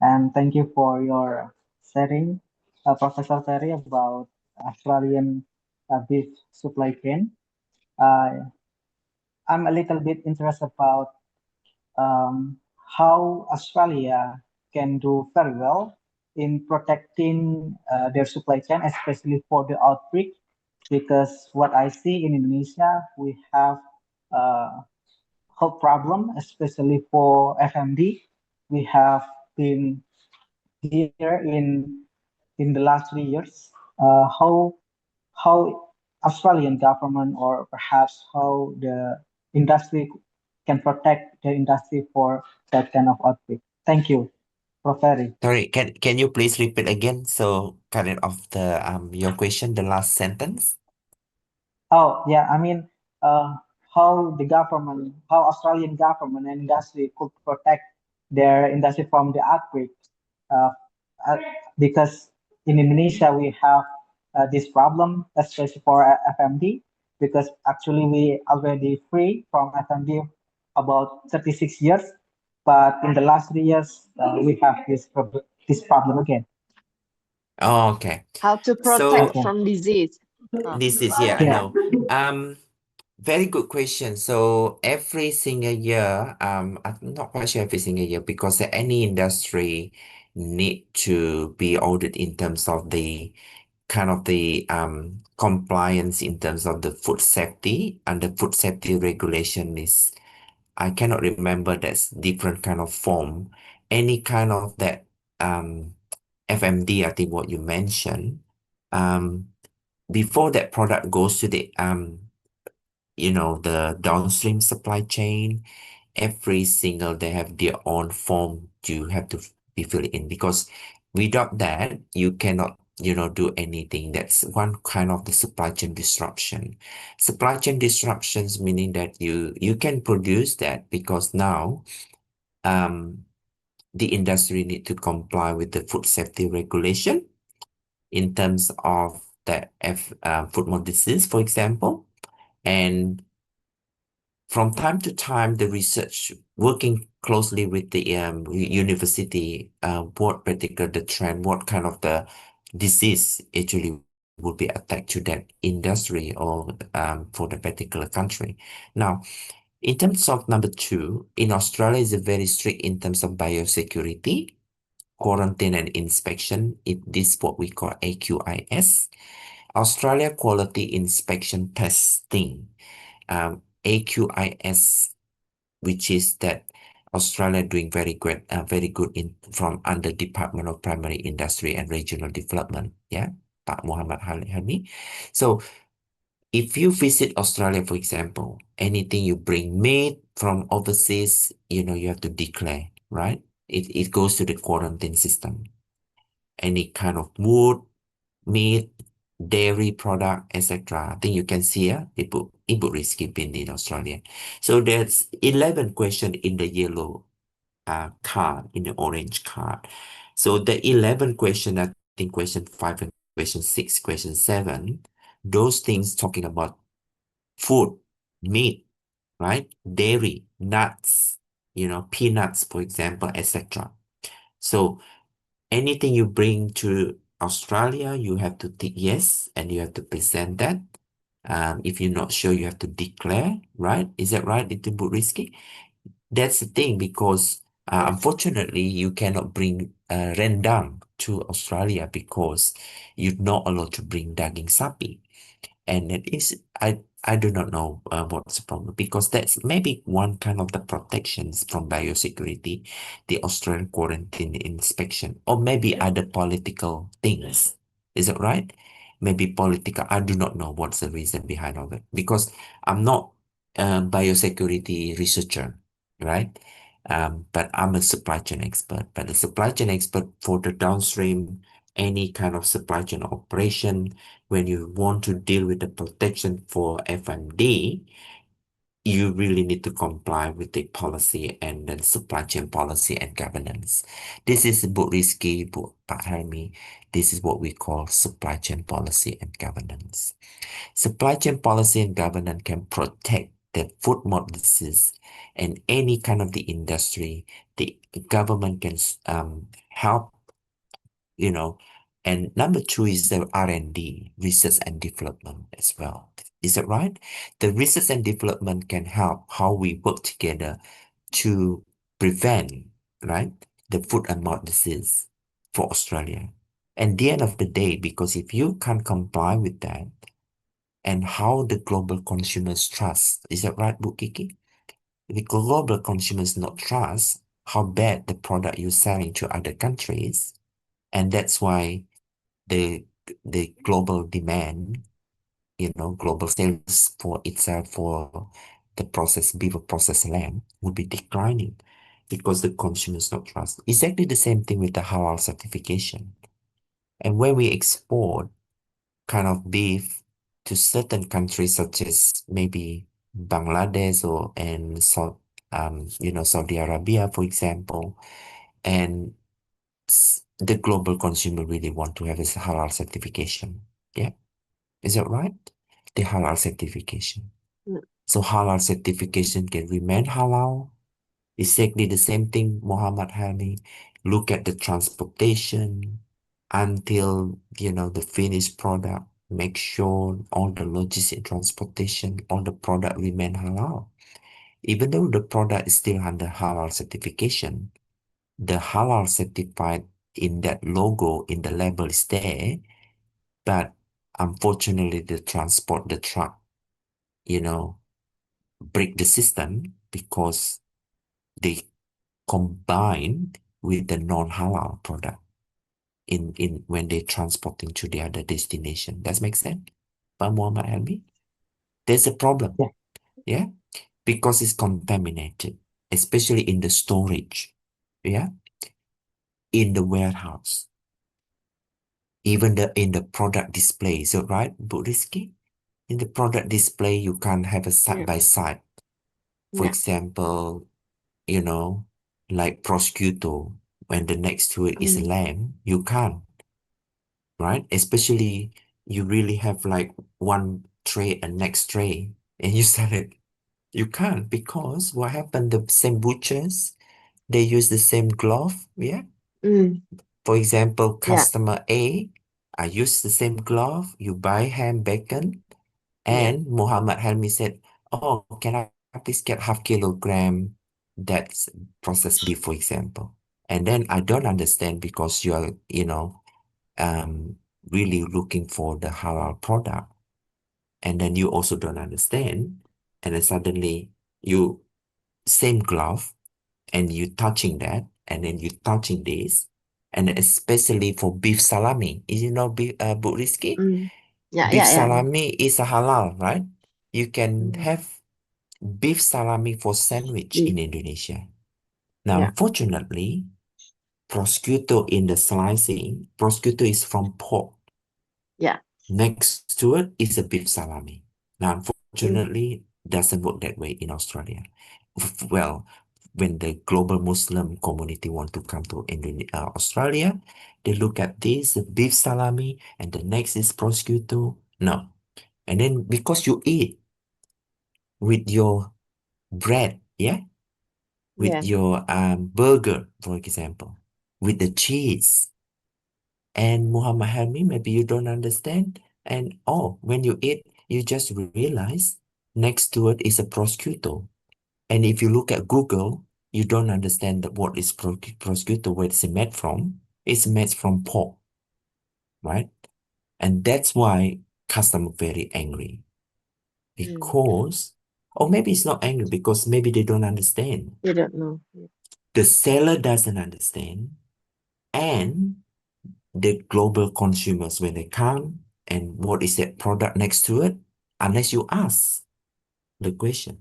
and thank you for your sharing, Professor Ferry, about Australian beef supply chain. Uh, I'm a little bit interested about how Australia can do very well in protecting their supply chain, especially for the outbreak. Because what I see in Indonesia, we have health problem, especially for FMD. We have been here in the last 3 years. How Australian government, or perhaps how the industry can protect the industry for that kind of outbreak. Thank you, Prof. Ferry. Sorry, can you please repeat again? So cut it off the your question, the last sentence. Oh, yeah, I mean, uh, how Australian government and industry could protect their industry from the outbreak. Uh, uh, because in Indonesia, we have this problem, especially for FMD, because actually we already free from FMD about 36 years. But in the last 3 years, we have this problem again. Oh, okay. How to protect So Okay. from disease. Oh. this is, yeah, I Yeah. know. Very good question. So every single year, I'm not quite sure every single year, because any industry need to be audited in terms of the kind of the compliance in terms of the food safety, and the food safety regulation is I cannot remember that's different kind of form, any kind of that FMD, I think what you mentioned, um, before that product goes to the the downstream supply chain, every single they have their own form you have to be filled in, because without that you cannot do anything. That's one kind of the supply chain disruption. Supply chain disruptions meaning that you can produce that, because now um the industry need to comply with the food safety regulation in terms of the foodborne disease, for example. And from time to time, the research working closely with the university, what particular the trend, what kind of the disease actually will be attacked to that industry or for the particular country. Now, in terms of number two, in Australia is very strict in terms of biosecurity, quarantine and inspection. This what we call AQIS, Australia Quality Inspection Testing. AQIS, which is that Australia doing very good in from under Department of Primary Industry and Regional Development. Yeah, Pak Muhammad Halmi. So if you visit Australia, for example, anything you bring made from overseas, you have to declare, right? It goes to the quarantine system. Any kind of wood, meat, dairy product, etc. I think you can see here, input risky bin in Australia. So there's 11 question in the yellow card, in the orange card. So the 11 question, I think question 5 and question 6, question 7, those things talking about food, meat, right? Dairy, nuts, peanuts, for example, etc. So anything you bring to Australia, you have to tick yes, and you have to present that. If you're not sure, you have to declare, right? Is that right? It's a bit risky. That's the thing, because unfortunately, you cannot bring rendang to Australia because you're not allowed to bring daging sapi. And it is, I do not know what's the problem, because that's maybe one kind of the protections from biosecurity, the Australian quarantine inspection, or maybe other political things. Is it right? Maybe political. I do not know what's the reason behind all that, because I'm not a biosecurity researcher, right? But I'm a supply chain expert. But the supply chain expert for the downstream, any kind of supply chain operation, when you want to deal with the protection for FMD, you really need to comply with the policy and the supply chain policy and governance. This is Bu Rizky, Bu Pak Helmi. This is what we call supply chain policy and governance. Supply chain policy and governance can protect the foodborne disease and any kind of the industry. The government can help, you know. And number two is the R&D, research and development as well. Is that right? The research and development can help how we work together to prevent, right, the foot and mouth disease for Australia. And the end of the day, because if you can't comply with that, and how the global consumers trust, is that right, Bu Kiki? If the global consumers not trust how bad the product you're selling to other countries, and that's why the global demand, global sales for itself for the processed beef or processed lamb would be declining because the consumers not trust. Exactly the same thing with the halal certification. And when we export kind of beef to certain countries such as maybe Bangladesh Saudi Arabia, for example, and the global consumer really want to have this halal certification. Yeah. Is that right? The halal certification. So halal certification can remain halal. Exactly the same thing, Muhammad Hani. Look at the transportation until, the finished product. Make sure all the logistic transportation, all the product remain halal. Even though the product is still under halal certification, the halal certified in that logo, in the label is there, but unfortunately the transport, the truck, break the system, because they combine with the non-halal product in when they transporting to the other destination. Does make sense? Pak Muhammad Helmi? There's a problem. Yeah. Because it's contaminated, especially in the storage. Yeah. In the warehouse. Even in the product display. So right, Bu Rizky? In the product display, you can't have a side by side. For Yeah. example, like prosciutto, when the next to it is Mm. lamb, you can't, right? Especially you really have like one tray and next tray and you sell it. You can't because what happened, the same butchers, they use the same glove, yeah? Mm. For example, Yeah. customer A, I use the same glove, you buy ham, bacon, Yeah. and Muhammad Helmi said, oh, can I please get half kilogram that's processed beef, for example? And then I don't understand because you are, um, really looking for the halal product. And then you also don't understand. And then suddenly you, same glove, and you touching that, and then you touching this. And especially for beef salami, is beef, Bu Rizky? Mm. Yeah, Beef yeah, yeah. salami is a halal, right? You can Mm. have beef salami for sandwich Beef. in Indonesia. Now, Yeah. unfortunately, prosciutto in the slicing, prosciutto is from pork. Yeah. Next to it is a beef salami. Now, Mm. unfortunately, doesn't work that way in Australia. Well, when the global Muslim community want to come to Australia, they look at this, the beef salami, and the next is prosciutto. No. And then because you eat with your bread, yeah, with Yeah. your burger, for example, with the cheese. And Muhammad Helmi, maybe you don't understand. And when you eat, you just realize next to it is a prosciutto. And if you look at Google, you don't understand that what is prosciutto, where it's made from. It's made from pork, right? And that's why customer very angry Mm. because, or maybe it's not angry because maybe they don't understand. You don't know. The seller doesn't understand, and the global consumers, when they come and what is that product next to it, unless you ask the question.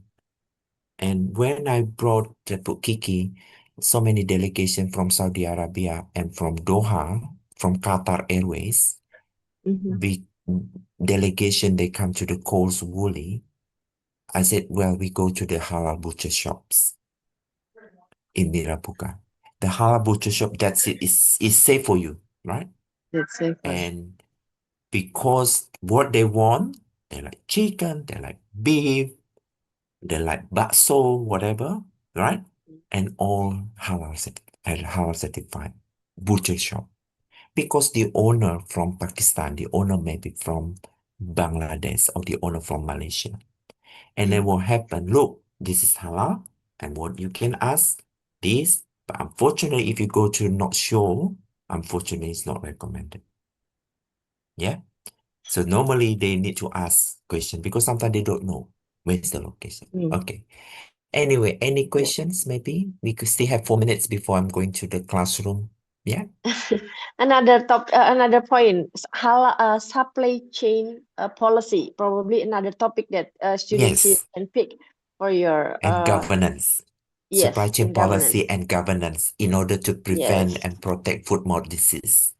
And when I brought the Kiki, so many delegation from Saudi Arabia and from Doha, from Qatar Airways, Mm-hmm. we delegation, they come to the Coles Woolly. I said, well, we go to the halal butcher shops in Mirapuka. The halal butcher shop, that's it, is safe for you, right? That's safer. And because what they want, they like chicken, they like beef, they like bakso, whatever, right? And all halal certified butcher shop. Because the owner from Pakistan, the owner maybe from Bangladesh, or the owner from Malaysia. And then what happened? Look, this is halal, and what you can ask this, but unfortunately, if you go to not sure, unfortunately, it's not recommended. Yeah. So normally they need to ask question because sometimes they don't know where's the location. Mm. Okay. Anyway, any questions? Maybe we could still have 4 minutes before I'm going to the classroom. Yeah. Another point, supply chain policy, probably another topic that students here Yes. can pick for your And governance. Supply yes, chain and governance. policy and governance in order to prevent Yes, and protect food more disease.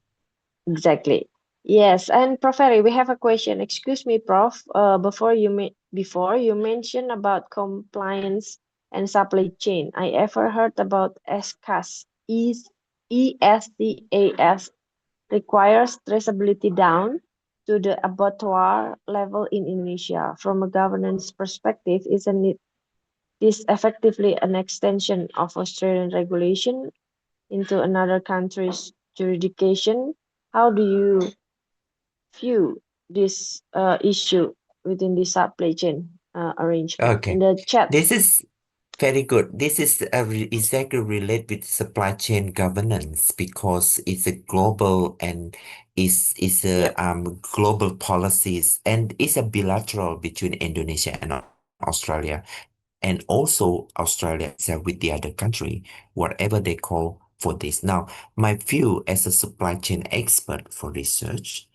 exactly. Yes, and Prof. Ferry, we have a question. Excuse me, Prof. Before you mentioned about compliance and supply chain, I ever heard about ESCAS, ESCAS requires traceability down to the abattoir level in Indonesia. From a governance perspective, isn't it this effectively an extension of Australian regulation into another country's jurisdiction? How do you view this issue within the supply chain arrangement? In Okay. the chat, This is very good. This is exactly relate with supply chain governance because it's a global and is a yep. global policies and it's a bilateral between Indonesia and Australia. and also Australia itself with the other country, whatever they call for this. Now, my view as a supply chain expert for research,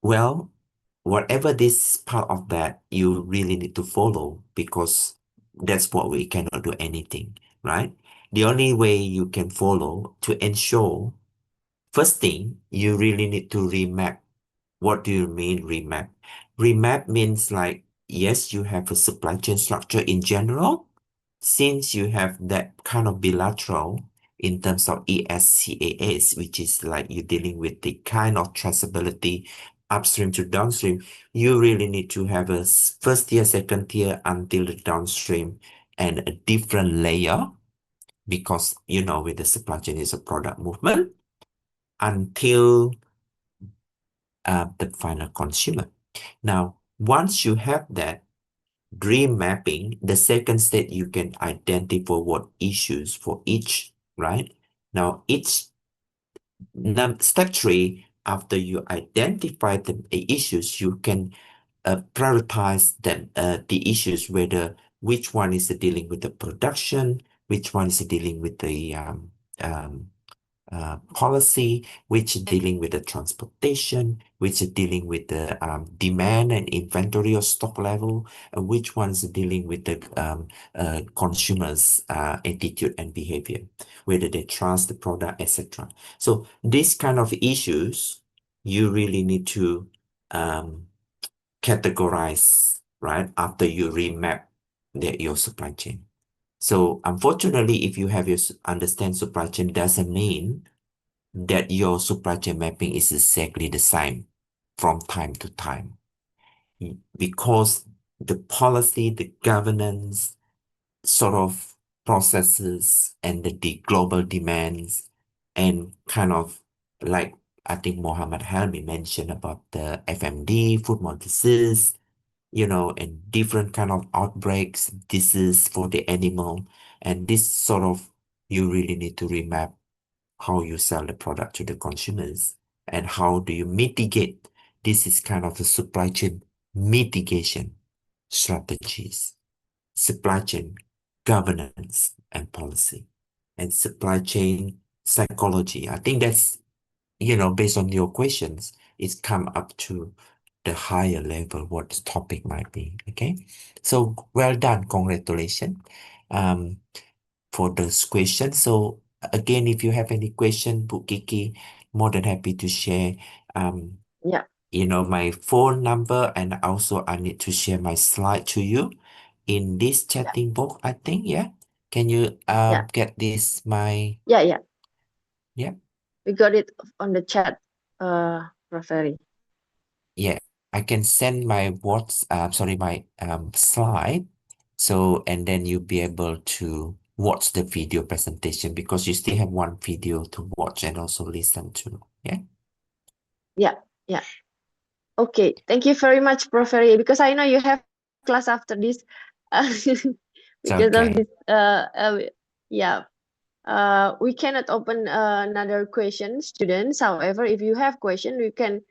well, whatever this part of that, you really need to follow because that's what we cannot do anything, right? The only way you can follow to ensure, first thing, you really need to remap. What do you mean remap? Remap means like, yes, you have a supply chain structure in general. Since you have that kind of bilateral in terms of ESCAS, which is like you're dealing with the kind of traceability upstream to downstream, you really need to have a first tier, second tier until the downstream and a different layer because, you know, with the supply chain is a product movement until the final consumer. Now, once you have that dream mapping, the second step you can identify what issues for each, right? Now, each step three, after you identify the issues, you can prioritize the issues, whether which one is dealing with the production, which one is dealing with the um, policy, which is dealing with the transportation, which is dealing with the demand and inventory or stock level, and which one's dealing with the consumers' attitude and behavior, whether they trust the product, etc. So these kind of issues, you really need to categorize, right, after you remap your supply chain. So unfortunately, if you have your understand supply chain, doesn't mean that your supply chain mapping is exactly the same from time to time. Because the policy, the governance sort of processes and the global demands and kind of like I think Mohammed Helmi mentioned about the FMD, foodborne disease, you know, and different kind of outbreaks, disease for the animal. And this sort of, you really need to remap how you sell the product to the consumers and how do you mitigate. This is kind of the supply chain mitigation strategies, supply chain governance and policy, and supply chain psychology. I think that's, you know, based on your questions, it's come up to the higher level what the topic might be. Okay. So well done. Congratulations for this question. So again, if you have any question, Bu Kiki, more than happy to share. Yeah. You know, my phone number, and also I need to share my slide to you in this chatting box, I think. Yeah. Can you Yeah. get this my Yeah. yeah? We got it on the chat, Prof. Ferry. Yeah, I can send my sorry, my slide. So, and then you'll be able to watch the video presentation because you still have one video to watch and also listen to. Yeah. Yeah. Okay. Thank you very much, Prof. Ferry, because I know you have class after this. It's Because of okay. this, yeah. We cannot open another question, students. However, if you have question, you can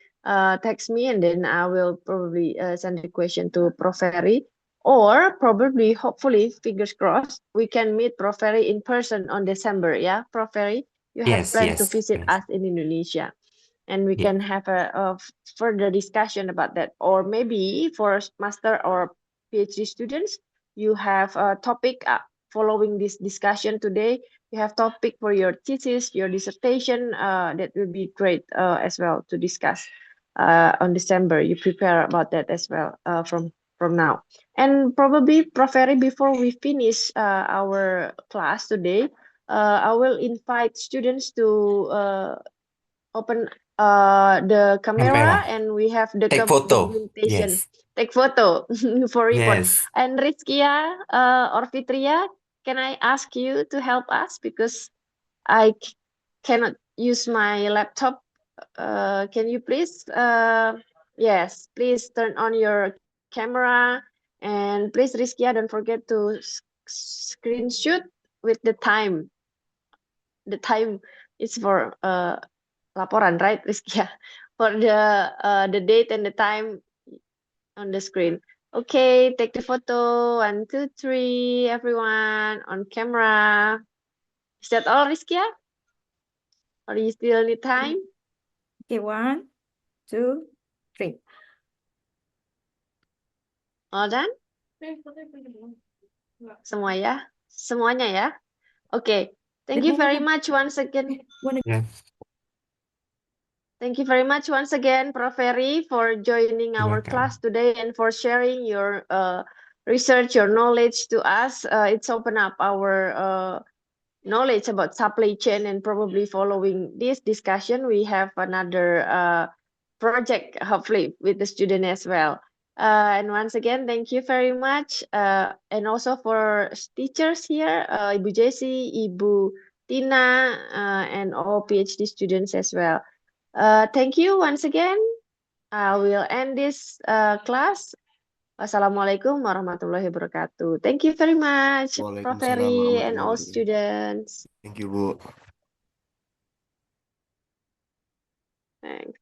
text me and then I will probably send the question to Prof. Ferry. Or probably, hopefully, fingers crossed, we can meet Prof. Ferry in person on December. Yeah, Prof. Ferry, you have Yes, planned to yes, visit yes. us in Indonesia. And we Yeah. can have a further discussion about that. Or maybe for master or PhD students, you have a topic following this discussion today. You have topic for your thesis, your dissertation. That will be great as well to discuss on December. You prepare about that as well from now. And probably, Prof. Ferry, before we finish our class today, I will invite students to open the camera Camera. and we have the Take photo. documentation. Yes. Take photo for report. Yes. And Rizkia or Fitria, can I ask you to help us because I cannot use my laptop. Can you please? Yes, please turn on your camera and please, Rizkia, don't forget to screenshot with the time. The time is for laporan, right, Rizkia? For the date and the time on the screen. Okay, take the photo. 1, 2, 3, everyone on camera. Is that all, Rizkia? Or you still need time? Okay, 1, 2, 3. All done? Semua ya? Semuanya ya? Okay. Thank you very much once again. Yeah. Thank you very much once again, Prof. Ferry, for joining You're our welcome. class today and for sharing your research, your knowledge to us. It's opened up our knowledge about supply chain, and probably following this discussion, we have another project, hopefully, with the student as well. And once again, thank you very much. And also for teachers here, Ibu Jessie, Ibu Tina, and all PhD students as well. Thank you once again. We'll end this class. Wassalamualaikum warahmatullahi wabarakatuh. Thank you very much, Prof. Waalaikumsalam Ferry, and all warahmatullahi wabarakatuh. students. Thank you, Bu. Thanks.